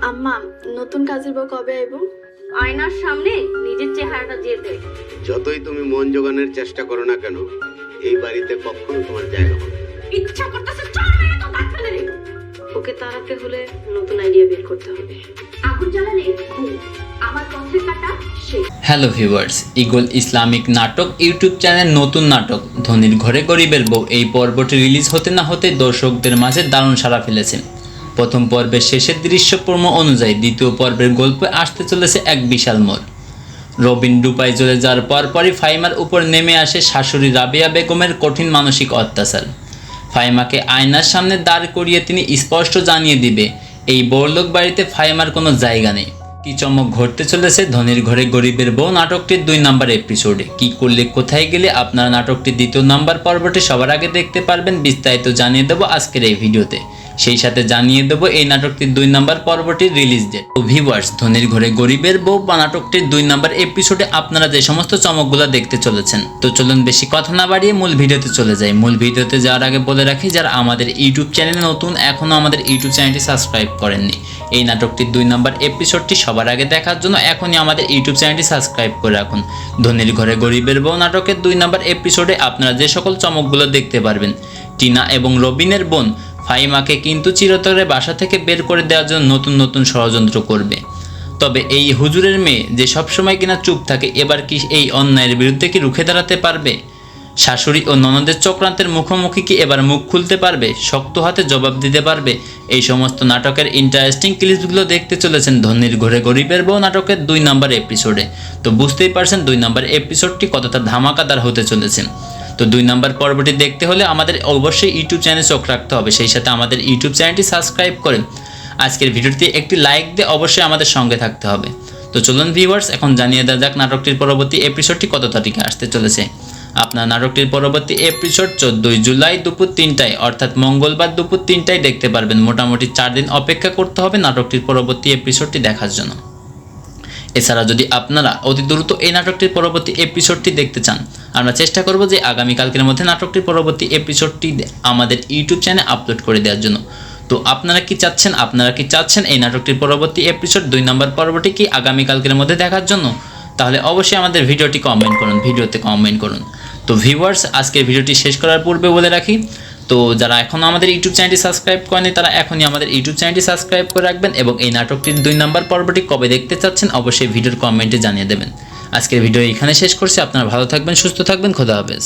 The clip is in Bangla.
আম্মা, নতুন কাজের বউ কবে আইব? আয়নার সামনে নিজের চেহারাটা যেতে। যতই তুমি মন জোগানোর চেষ্টা করো না কেন, এই বাড়িতে কখনো তোমার জায়গা হবে না। ইচ্ছা করতেছে চার মেরে তো দাঁত ফেলে রে। ওকে তাড়াতে হলে নতুন আইডিয়া বের করতে হবে। আগুন জ্বালালে আমার পথের কাটা শেষ। হ্যালো ভিউয়ার্স, ইগল ইসলামিক নাটক ইউটিউব চ্যানেল নতুন নাটক ধনীর ঘরে গরিবের বউ এই পর্বটি রিলিজ হতে না হতে দর্শকদের মাঝে দারুণ সাড়া ফেলেছে। প্রথম পর্বের শেষের দৃশ্য প্রোমো অনুযায়ী দ্বিতীয় পর্বের গল্পে আসতে চলেছে এক বিশাল মোড়। রবিন ডুবাই চলে যাওয়ার পরপরই ফাইমার উপর নেমে আসে শাশুড়ি রাবিয়া বেগমের কঠিন মানসিক অত্যাচার। ফাইমাকে আয়নার সামনে দাঁড় করিয়ে তিনি স্পষ্ট জানিয়ে দিবে এই বড়লোক বাড়িতে ফাইমার কোনো জায়গা নেই। কি চমক ঘটতে চলেছে ধনীর ঘরে গরিবের বউ নাটকটির 2 নম্বর এপিসোডে। কি করলে কোথায় গেলে আপনারা নাটকটির 2য় নম্বর পর্বটি সবার আগে দেখতে পারবেন, বিস্তারিত জানিয়ে দেবো আজকের এই ভিডিওতে। সেই সাথে জানিয়ে দেবো এই নাটকটির 2 নম্বর পর্বটির রিলিজ ডেট। তো ভিউয়ার্স, ধনীর ঘরে গরিবের বউ বা নাটকটির 2 নম্বর এপিসোডে আপনারা যে সমস্ত চমকগুলো দেখতে চলেছেন, তো চলুন বেশি কথা না বাড়িয়ে মূল ভিডিওতে চলে যাই। মূল ভিডিওতে যাওয়ার আগে বলে রাখি, যারা আমাদের ইউটিউব চ্যানেলে নতুন, এখনও আমাদের ইউটিউব চ্যানেলটি সাবস্ক্রাইব করেননি, এই নাটকটির 2 নম্বর এপিসোডটি সবার আগে দেখার জন্য এখনই আমাদের ইউটিউব চ্যানেলটি সাবস্ক্রাইব করে রাখুন। ধনীর ঘরে গরিবের বউ নাটকের 2 নম্বর এপিসোডে আপনারা যে সকল চমকগুলো দেখতে পারবেন, টিনা এবং রবিনের বোন ফাইমাকে কিন্তু চিরতরে বাসা থেকে বের করে দেওয়ার জন্য নতুন নতুন ষড়যন্ত্র করবে। তবে এই হুজুরের মেয়ে যে সবসময় কিনা চুপ থাকে, এবার কি এই অন্যায়ের বিরুদ্ধে কি রুখে দাঁড়াতে পারবে? শাশুড়ি ও ননদের চক্রান্তের মুখোমুখি কি এবার মুখ খুলতে পারবে, শক্ত হাতে জবাব দিতে পারবে? এই সমস্ত নাটকের ইন্টারেস্টিং ক্লিপসগুলো দেখতে চলেছেন ধনীর ঘরে গরিবের বউ নাটকের 2 নম্বর এপিসোডে। তো বুঝতেই পারছেন 2 নম্বর এপিসোডটি কতটা ধামাকাদার হতে চলেছে। তো 2 নম্বর পর্বটি দেখতে হলে আমাদের অবশ্যই ইউটিউব চ্যানেলে চোখ রাখতে হবে, সেই সাথে আমাদের ইউটিউব চ্যানেলটি সাবস্ক্রাইব করে আজকের ভিডিওটিতে একটি লাইক দিয়ে অবশ্যই আমাদের সঙ্গে থাকতে হবে। তো চলুন ভিউয়ার্স, এখন জানিয়ে দেওয়া যাক নাটকটির পরবর্তী এপিসোডটি কত তারিখে আসতে চলেছে। আপনার নাটকটির পরবর্তী এপিসোড 14 জুলাই দুপুর 3টায়, অর্থাৎ মঙ্গলবার দুপুর 3টায় দেখতে পারবেন। মোটামুটি 4 দিন অপেক্ষা করতে হবে নাটকটির পরবর্তী এপিসোডটি দেখার জন্য। এছাড়া যদি আপনারা অতি দ্রুত এই নাটকটির পরবর্তী এপিসোডটি দেখতে চান, আমরা চেষ্টা করব যে আগামীকালকের মধ্যে নাটকটির পরবর্তী এপিসোডটি আমাদের ইউটিউব চ্যানেলে আপলোড করে দেওয়ার জন্য। তো আপনারা কি চাচ্ছেন এই নাটকটির পরবর্তী এপিসোড 2 নম্বর পর্বটি কি আগামীকালকের মধ্যে দেখার জন্য? তাহলে অবশ্যই আমাদের ভিডিওতে কমেন্ট করুন। তো ভিউয়ার্স, আজকের ভিডিওটি শেষ করার পূর্বে বলে রাখি, তো যারা এখনও আমাদের ইউটিউব চ্যানেলটি সাবস্ক্রাইব করেনি তারা এখনই আমাদের ইউটিউব চ্যানেলটি সাবস্ক্রাইব করে রাখবেন এবং এই নাটকটির 2 নম্বর পর্বটি কবে দেখতে চাচ্ছেন অবশ্যই ভিডিওর কমেন্টে জানিয়ে দেবেন। আজকের ভিডিও এখানে শেষ করছি। আপনারা ভালো থাকবেন, সুস্থ থাকবেন, খোদা হাফেজ।